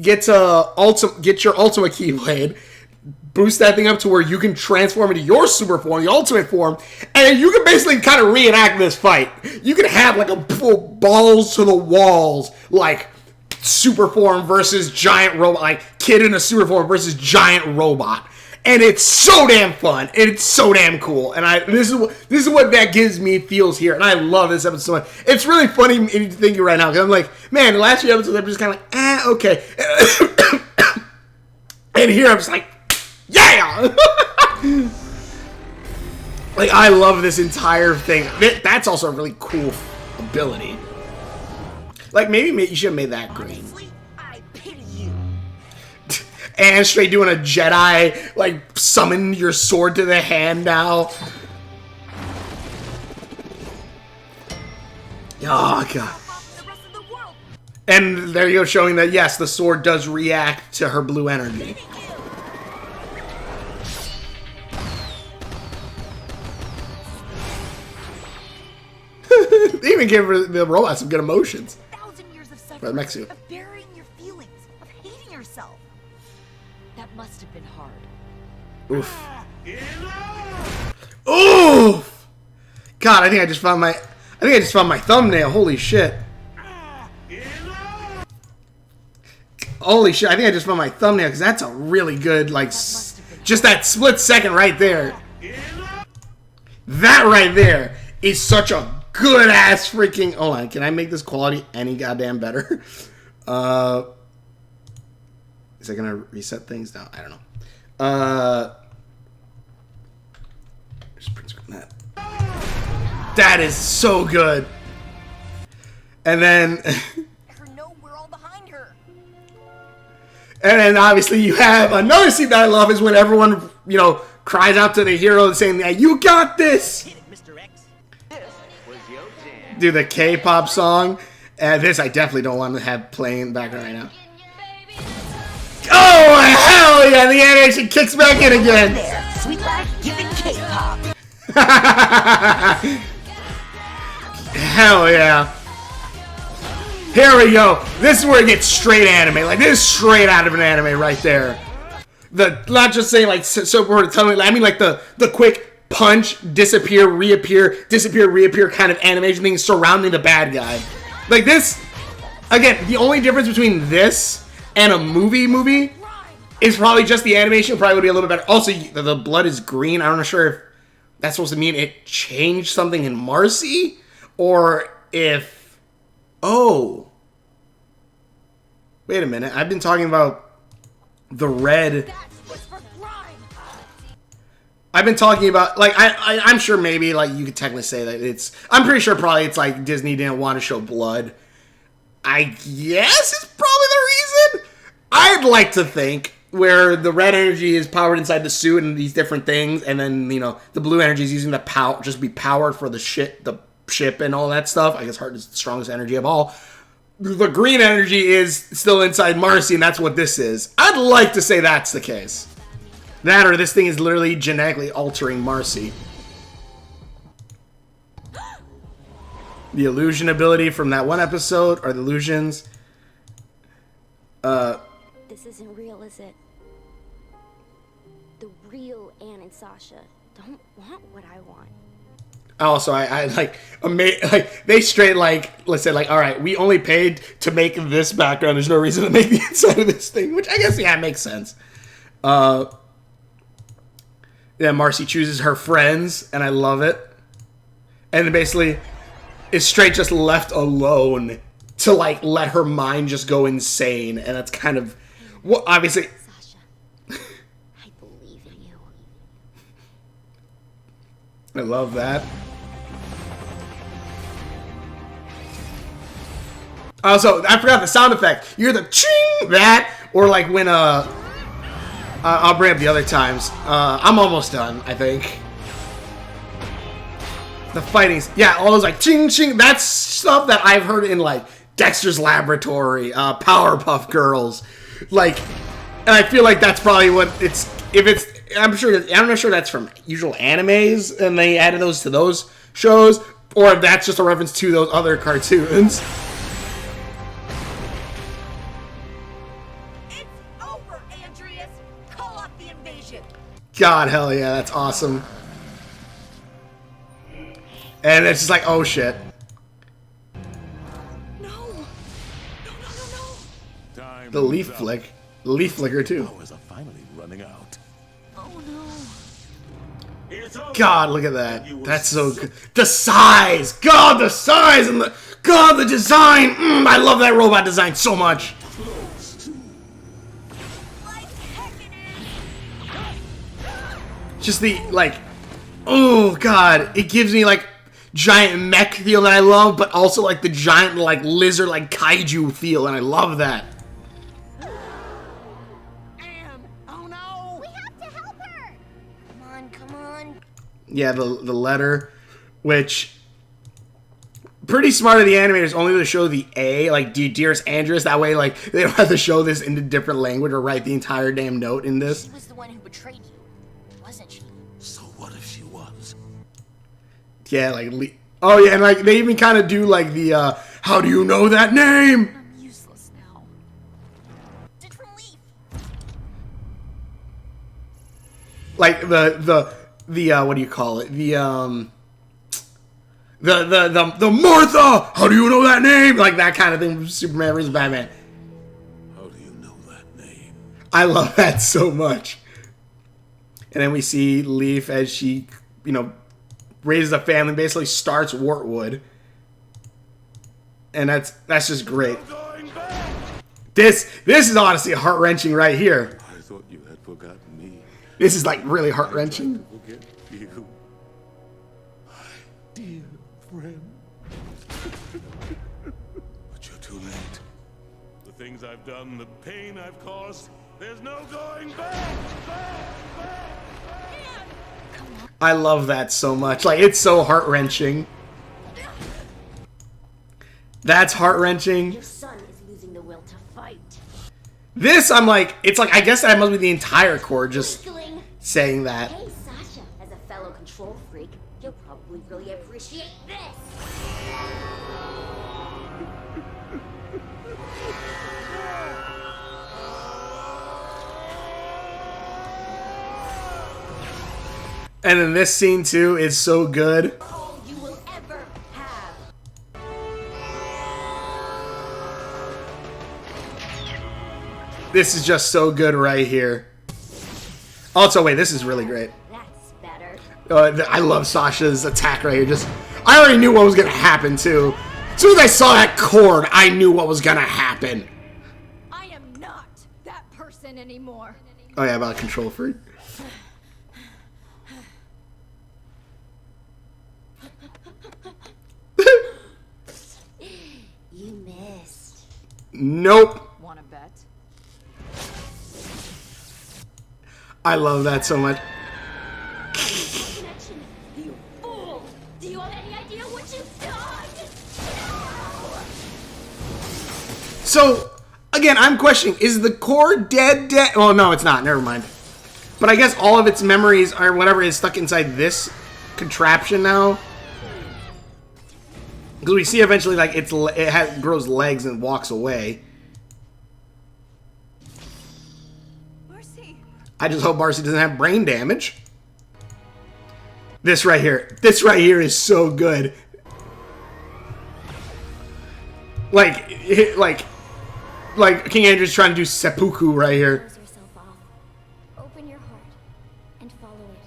get your ultimate Keyblade, boost that thing up to where you can transform into your super form, the ultimate form, and you can basically kind of reenact this fight. You can have like a full balls to the walls, like super form versus giant robot, like kid in a super form versus giant robot. And it's so damn fun, and it's so damn cool, and this is what that gives me feels here, and I love this episode so much. It's really funny thinking right now, because I'm like, man, the last few episodes I'm just kind of like, okay, and here I'm just like, yeah, like I love this entire thing. That's also a really cool ability. Like maybe you should have made that green. And straight doing a Jedi, like, summon your sword to the hand now. Oh, God. And there you go, showing that, yes, the sword does react to her blue energy. They even give the robots some good emotions. 1,000 years of Right next to you. of burying your feelings, of hating yourself. That must have been hard. Oof. Oof! God, I think I just found my thumbnail. Holy shit. Holy shit, I think I just found my thumbnail, because that's a really good, like, just that split second right there. That right there is such a good-ass freaking... Hold on, can I make this quality any goddamn better? Is it gonna reset things? No, I don't know. Just print screen that. That is so good. And then... No, we're all behind her. And then obviously you have another scene that I love is when everyone, you know, cries out to the hero saying, "You got this!" Mr. X, this was your jam. Do the K-pop song. And this I definitely don't want to have playing in the background right now. Oh, hell yeah! The animation kicks back in again! There, sweet life giving K-pop. Hell yeah. Here we go. This is where it gets straight anime. Like, this is straight out of an anime right there. Not just saying, like, I mean, like, the quick punch, disappear, reappear kind of animation thing surrounding the bad guy. Like, this, again, the only difference between this and a movie It's probably just the animation probably would be a little better. Also, the blood is green. I'm not sure if that's supposed to mean it changed something in Marcy, or if... Oh. Wait a minute. I've been talking about the red... I've been talking about, like, I'm sure maybe, like, you could technically say that it's... I'm pretty sure probably it's, like, Disney didn't want to show blood. I guess it's probably the reason. I'd like to think where the red energy is powered inside the suit and these different things, and then, you know, the blue energy is using the power, just be powered for the ship and all that stuff. I guess heart is the strongest energy of all. The green energy is still inside Marcy, and that's what this is. I'd like to say that's the case. That or this thing is literally genetically altering Marcy. The illusion ability from that one episode, or the illusions. This isn't real, is it? The real Anne and Sasha don't want what I want. Also, I like they straight like, let's say like, all right, we only paid to make this background. There's no reason to make the inside of this thing, which I guess yeah, it makes sense. Yeah, Marcy chooses her friends, and I love it. And then basically is straight just left alone to like let her mind just go insane, and that's kind of what obviously. Sasha, I believe in you. I love that. Also, I forgot the sound effect. You're the ching that, or like when I'll bring up the other times. I'm almost done, I think. The fighting's... Yeah, all those like ching ching. That's stuff that I've heard in like Dexter's Laboratory, Powerpuff Girls. Like, and I feel like that's probably what it's... If it's... I'm not sure that's from usual animes and they added those to those shows, or if that's just a reference to those other cartoons. God, hell yeah, that's awesome. And it's just like, oh shit. No. Time The leaf flick. The leaf flicker too. powers are finally running out. Oh no. It's over. God, look at that. That's so good. The size! God, the size and the... God, the design! I love that robot design so much. Just the, like... Oh, God. It gives me, like, giant mech feel that I love, but also, like, the giant, like, lizard, like, kaiju feel, and I love that. Anne! Oh no! We have to help her! Come on. Yeah, the letter, which... Pretty smart of the animators only to show the A, like, Dearest Andress. That way, like, they don't have to show this in a different language or write the entire damn note in this. She was the one who betrayed you, wasn't she? So what if she was? Yeah, like... Oh, yeah, and, like, they even kind of do, like, the, how do you know that name? I'm useless now. Did from Leaf. Like, the what do you call it? The Martha! How do you know that name? Like, that kind of thing from Superman vs. Batman. How do you know that name? I love that so much. And then we see Leaf as she, you know, raises a family, basically starts Wartwood. And that's just great. Going back! This is honestly heart-wrenching right here. I thought you had forgotten me. This is, like, really heart-wrenching. Forget you. My dear friend. But you're too late. The things I've done, the pain I've caused, there's no going back! I love that so much. Like, it's so heart-wrenching. That's heart-wrenching. Your son is losing the will to fight. This, I'm like, it's like, I guess that must be the entire core just Weakling. saying that. Hey, Sasha, as a fellow control freak, you'll probably really appreciate this. And then this scene, too, is so good. All you will ever have. This is just so good right here. Also, wait, this is really great. That's better. I love Sasha's attack right here. I already knew what was going to happen, too. As soon as I saw that cord, I knew what was going to happen. I am not that person anymore. Oh, yeah, about control freak. You missed. Nope. Wanna bet? I love that so much. Connection. You fool! Do you have any idea what you've done? So, again, I'm questioning, is the core dead? Oh, no, it's not. Never mind. But I guess all of its memories or whatever is stuck inside this contraption now. Because we see eventually, like, it grows legs and walks away. Marcy. I just hope Marcy doesn't have brain damage. This right here is so good. Like King Andrew's trying to do seppuku right here. Close yourself off. Open your heart and follow it.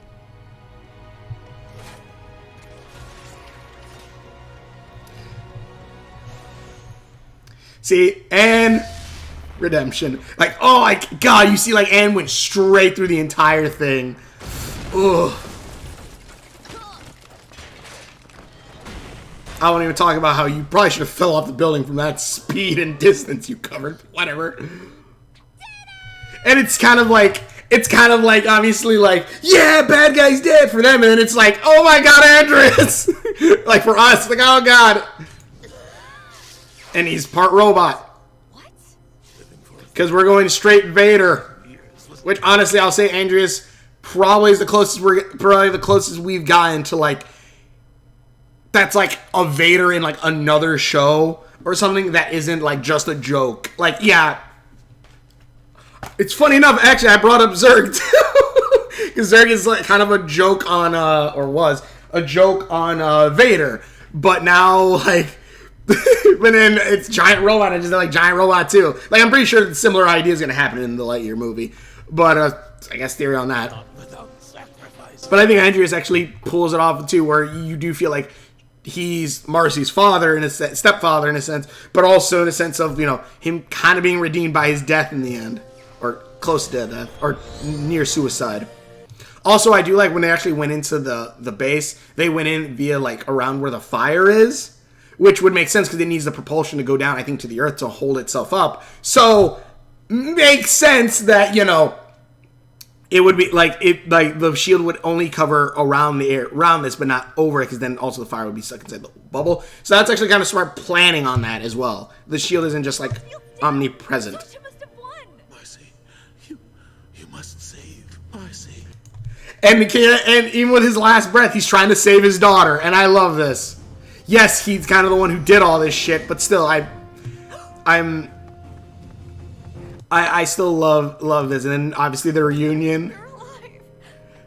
See, and redemption. Like, oh my god, you see, like, Anne went straight through the entire thing. Ugh. I won't even talk about how you probably should have fell off the building from that speed and distance you covered. Whatever. And it's kind of like, obviously, like, yeah, bad guy's dead for them. And then it's like, oh my god, Andreas. Like, for us, like, oh god. And he's part robot. What? Because we're going straight Vader. Which, honestly, I'll say Andreas probably is the closest we've gotten to, like, that's like a Vader in like another show or something that isn't like just a joke. Like, yeah. It's funny enough, actually, I brought up Zerg too. Because Zerg is like kind of a joke on, or was a joke on Vader. But now, like, but then it's Giant Robot and just like Giant Robot too. Like, I'm pretty sure a similar idea is going to happen in the Lightyear movie. But I guess theory on that. But I think Andreas actually pulls it off too, where you do feel like he's Marcy's father in a stepfather in a sense, but also in a sense of, you know, him kind of being redeemed by his death in the end, or close to death, or near suicide. Also, I do like when they actually went into the base, they went in via like around where the fire is, which would make sense because it needs the propulsion to go down, I think, to the earth to hold itself up. So makes sense that, you know, it would be like the shield would only cover around the air, around this, but not over it, because then also the fire would be stuck inside the bubble. So that's actually kind of smart planning on that as well. The shield isn't just like omnipresent. Sasha must have won. Marcy, you must save Marcy. And even with his last breath, he's trying to save his daughter, and I love this. Yes, he's kind of the one who did all this shit, but still, I still love this. And then obviously the reunion.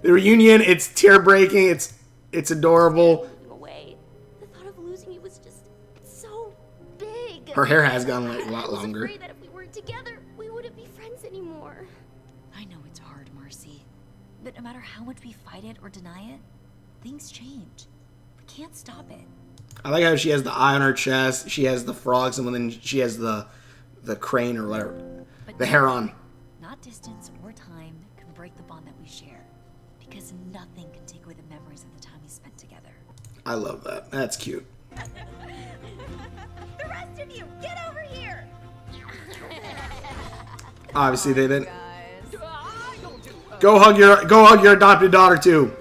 The reunion, it's tear-breaking, it's adorable. Away. The thought of losing you was just so big. Her hair has gone like, a lot longer. I was afraid that if we weren't together, we wouldn't be friends anymore. I know it's hard, Marcy. But no matter how much we fight it or deny it, things change. We can't stop it. I like how she has the eye on her chest, she has the frogs, and then she has the crane or whatever. But The heron. Not distance or time can break the bond that we share. Because nothing can take away the memories of the time we spent together. I love that. That's cute. The rest of you, get over here! Obviously they didn't. Guys. Go hug your adopted daughter too.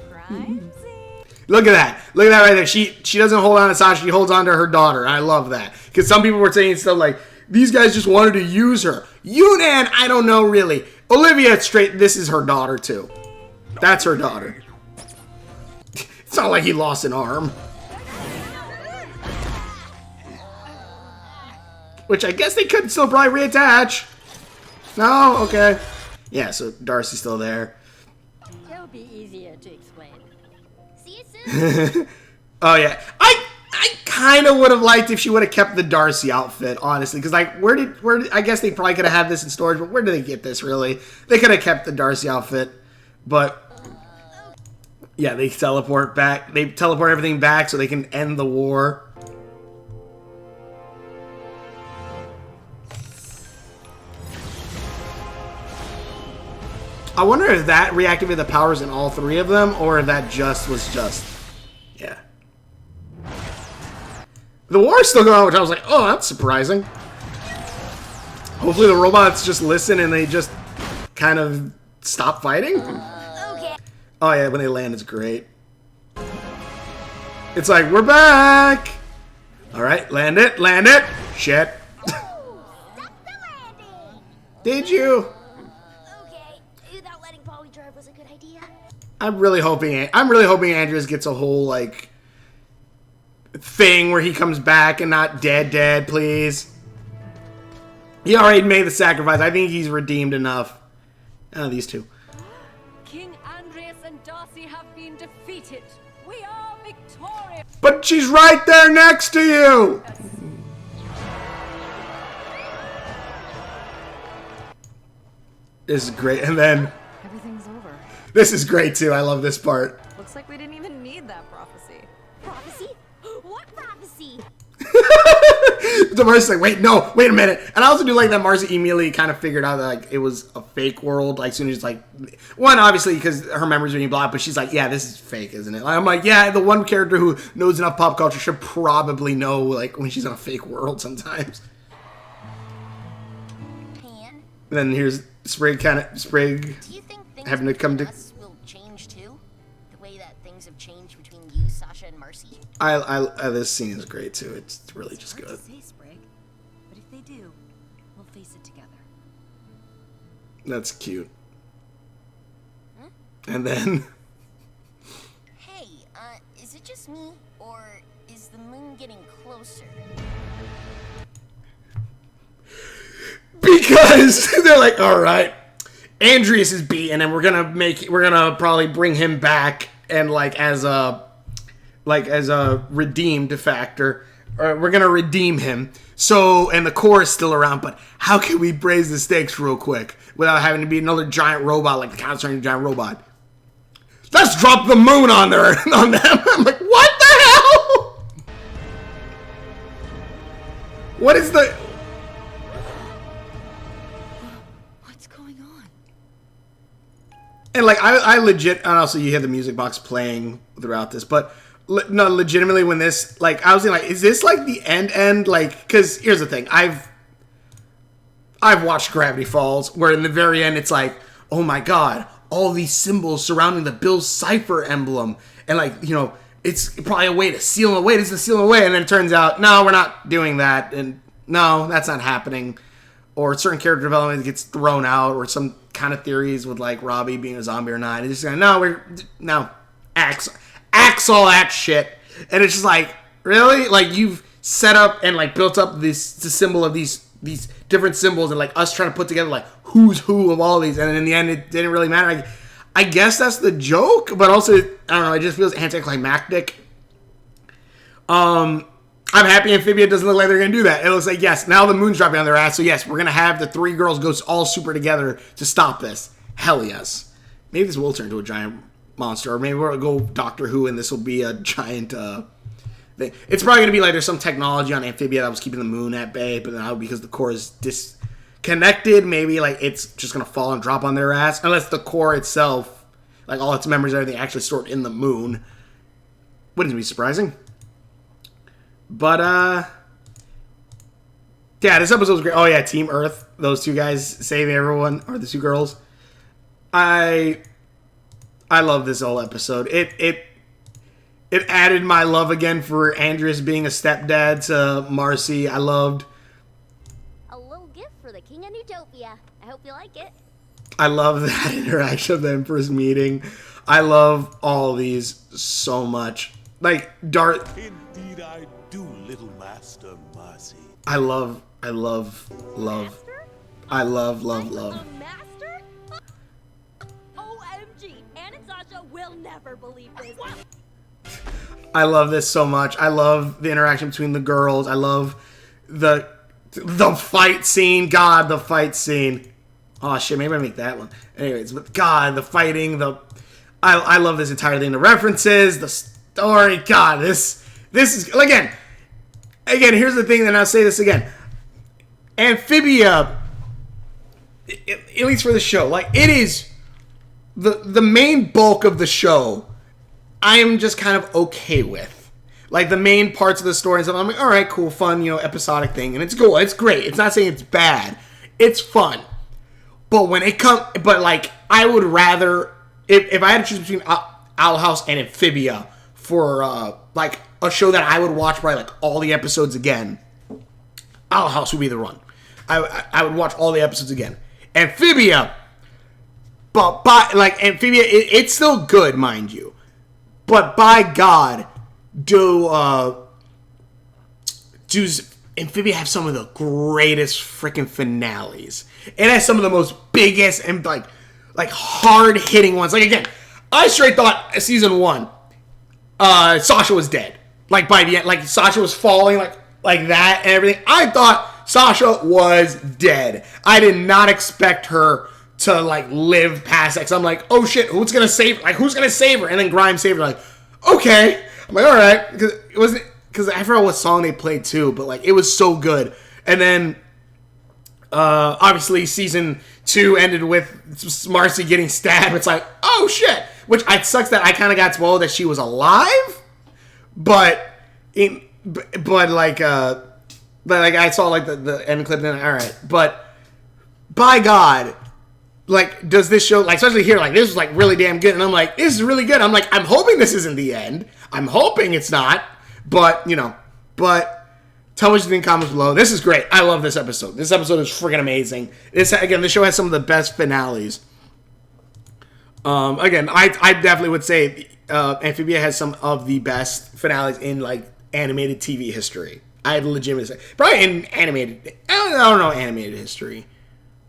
Crime scene. Look at that. Look at that right there. She doesn't hold on to Sasha, she holds on to her daughter. I love that. Because some people were saying stuff like, these guys just wanted to use her. Yunnan, I don't know really. Olivia, straight, this is her daughter too. That's her daughter. It's not like he lost an arm. Which I guess they could still probably reattach. No? Okay. Yeah, so Darcy's still there. It'll be easier to explain. See you soon. Oh yeah. I kind of would have liked if she would have kept the Darcy outfit, honestly. Because, like, where did, I guess they probably could have had this in storage, but where did they get this, really? They could have kept the Darcy outfit, but... Yeah, they teleport back. They teleport everything back so they can end the war. I wonder if that reactivated the powers in all three of them, or if that was just... Yeah. The war is still going on, which I was like, oh, that's surprising. Hopefully the robots just listen and they just kind of stop fighting. Okay. Oh yeah, when they land, it's great. It's like, we're back! Alright, land it, land it! Shit. Stop the landing. Did you? Okay, that letting Polly drive was a good idea. I'm really hoping Andreas gets a whole, like, thing where he comes back and not dead, please. He already made the sacrifice. I think he's redeemed enough. Oh, these two. King Andreas and Darcy have been defeated. We are victorious. But she's right there next to you! This is great. And then... Everything's over. This is great, too. I love this part. Looks like we didn't even need that prophecy. Prophecy? What prophecy? So Marcy's like, wait a minute. And I also do like that Marcy immediately kind of figured out that, like, it was a fake world. Like, soon as, like, one, obviously, because her memories are being blocked, but she's like, yeah, this is fake, isn't it? Like, I'm like, yeah, the one character who knows enough pop culture should probably know, like, when she's in a fake world sometimes. Pan, And then here's Sprig do you think things having to come between to... us will change too? The way that things have changed between you, Sasha, and Marcy? This scene is great, too. It's really just Hard good. to say, Sprig, but if they do, we'll face it together. That's cute. And then... Hey, is it just me, or is the moon getting closer? Because they're like, all right, Andreas is beat, and then we're gonna probably bring him back and like as a redeemed factor, or we're gonna redeem him. So, and the core is still around, but how can we raise the stakes real quick without having to be another giant robot like the Count's turning giant robot? Let's drop the moon on them. I'm like, what the hell? What is the? What's going on? And like I legit, and also you hear the music box playing throughout this, but no, legitimately when this, like, I was thinking, like, is this like the end, like, because here's the thing, I've watched Gravity Falls, where in the very end it's like, oh my god, all these symbols surrounding the Bill's Cipher emblem, and like, you know, it's probably a way to seal him away, this is to seal him away, and then it turns out, no, we're not doing that, and no, that's not happening. Or certain character development gets thrown out, or some kind of theories with like Robbie being a zombie or not. It's just like, axe all that shit. And it's just like, really? Like, you've set up and like built up the symbol of these different symbols, and like us trying to put together like who's who of all these, and then in the end it didn't really matter. I guess that's the joke, but also I don't know, it just feels anticlimactic. I'm happy Amphibia doesn't look like they're going to do that. It looks like, yes, now the moon's dropping on their ass, so yes, we're going to have the three girls go all super together to stop this. Hell yes. Maybe this will turn into a giant monster, or maybe we'll go Doctor Who and this will be a giant thing. It's probably going to be like there's some technology on Amphibia that was keeping the moon at bay, but now because the core is disconnected, maybe like it's just going to fall and drop on their ass, unless the core itself, like all its memories and everything, actually stored in the moon. Wouldn't be surprising. But, yeah, this episode was great. Oh, yeah, Team Earth. Those two guys saving everyone, or the two girls. I love this whole episode. It added my love again for Andreas being a stepdad to Marcy. I loved... A little gift for the King of Utopia. I hope you like it. I love that interaction of them first meeting. I love all these so much. Like, Indeed I do, little master Marcy. I love. Master? I love. A master? OMG! Ann and Sasha will never believe this. I love this so much. I love the interaction between the girls. I love the fight scene. God, the fight scene. Oh shit, maybe I make that one. Anyways, but God, the fighting, I love this entire thing. The references, the story. God, this is again. Here's the thing, and I'll say this again. Amphibia, at least for the show, like it is the main bulk of the show. I am just kind of okay with, like the main parts of the story and stuff. I'm like, all right, cool, fun, episodic thing, and it's cool, it's great. It's not saying it's bad, it's fun. But when it comes, like I would rather, if I had to choose between Owl House and Amphibia for like a show that I would watch probably like all the episodes again, Owl House would be the run. I would watch all the episodes again. Amphibia, but Amphibia, it's still good, mind you. But by God, does Amphibia have some of the greatest freaking finales? It has some of the most biggest and like hard hitting ones. Like again, I straight thought season 1, Sasha was dead. Like by the end, like Sasha was falling like that and everything. I thought Sasha was dead. I did not expect her to like live past that. 'Cause I'm like, oh shit, who's gonna save her? And then Grimes saved her. Like, okay. I'm like, all right, because I forgot what song they played too, but like it was so good. And then obviously season 2 ended with Marcy getting stabbed. It's like, oh shit, which it sucks that I kind of got spoiled that she was alive, but I saw like the end clip and all right, but by God. Like, does this show, like, especially here, like, this is, like, really damn good. And I'm like, this is really good. I'm like, I'm hoping this isn't the end. I'm hoping it's not. But, tell me what you think in comments below. This is great. I love this episode. This episode is freaking amazing. This show has some of the best finales. Again, I definitely would say Amphibia has some of the best finales in, like, animated TV history. I'd legitimately say. Probably in animated, I don't know, animated history.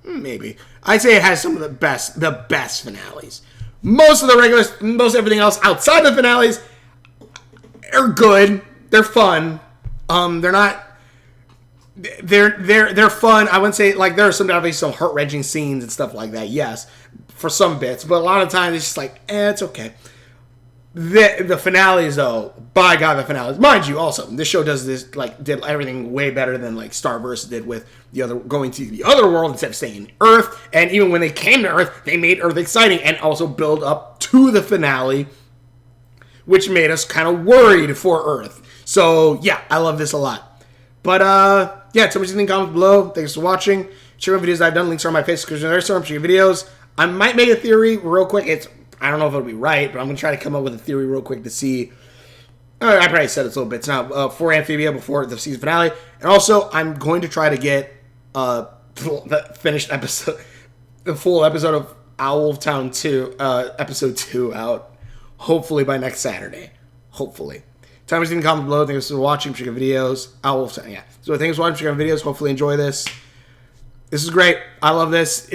Maybe. I'd say it has some of the best finales. Most everything else outside the finales are good. They're fun. They're not. They're fun. I wouldn't say like there are obviously some heart-wrenching scenes and stuff like that. Yes, for some bits, but a lot of times it's just like, it's okay. The finales, though, by God, the finales. Mind you, also, this show did everything way better than, like, Starburst did with going to the other world instead of staying in Earth. And even when they came to Earth, they made Earth exciting and also build up to the finale, which made us kind of worried for Earth. So, yeah, I love this a lot. But, yeah, tell me what you think in the comments below. Thanks for watching. Share my videos I've done. Links are on my Facebook description. There's some videos. I might make a theory real quick. I don't know if it'll be right, but I'm going to try to come up with a theory real quick to see. I probably said it's a little bit. It's not for Amphibia before the season finale. And also, I'm going to try to get the finished episode, the full episode of Owl Town 2, episode 2 out, hopefully by next Saturday. Hopefully. Tell me in the comments below. Thanks for watching. Check out videos. Owl Town, yeah. So thanks for watching. Check out videos. Hopefully enjoy this. This is great. I love this.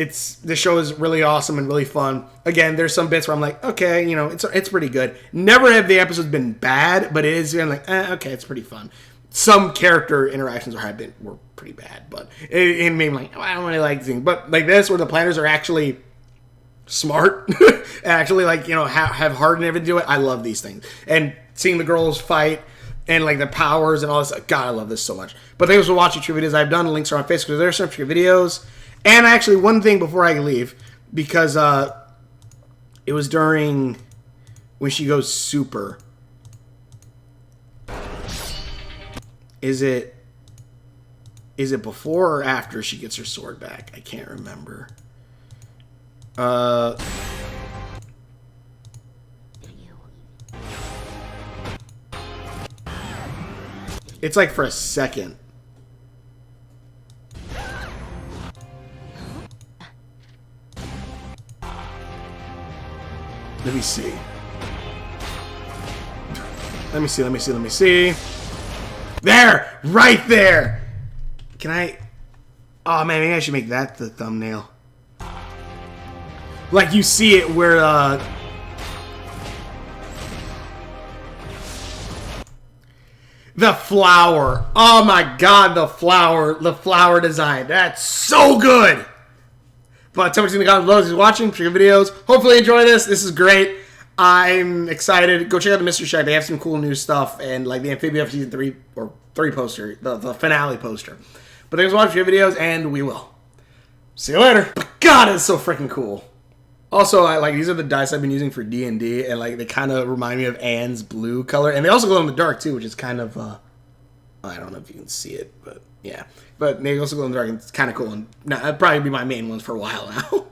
This show is really awesome and really fun. Again, there's some bits where I'm like, okay, it's pretty good. Never have the episodes been bad, but it is kind of like, okay, it's pretty fun. Some character interactions were pretty bad, but it made me like, I don't really like things. But like this, where the planners are actually smart, actually have heart and everything to do it. I love these things. And seeing the girls fight. And, like, the powers and all this. God, I love this so much. But thanks for watching true videos I've done. Links are on Facebook. There's some true videos. And actually, one thing before I leave. Because it was during when she goes super. Is it before or after she gets her sword back? I can't remember. It's like for a second. Let me see. Let me see. There! Right there! Can I... Oh, man, maybe I should make that the thumbnail. Like, you see it where, The flower. Oh my god, the flower design. That's so good. But tell me in the comments below if you're watching, for your videos. Hopefully enjoy this. This is great. I'm excited. Go check out the Mystery Shack. They have some cool new stuff, and like the Amphibia season 3 poster, the finale poster. But thanks for watching your videos, and we will see you later. But God, it's so freaking cool. Also, these are the dice I've been using for D&D, and like they kind of remind me of Anne's blue color, and they also glow in the dark too, which is kind of I don't know if you can see it, but yeah. But they also glow in the dark, and it's kind of cool, and that'd probably be my main ones for a while now.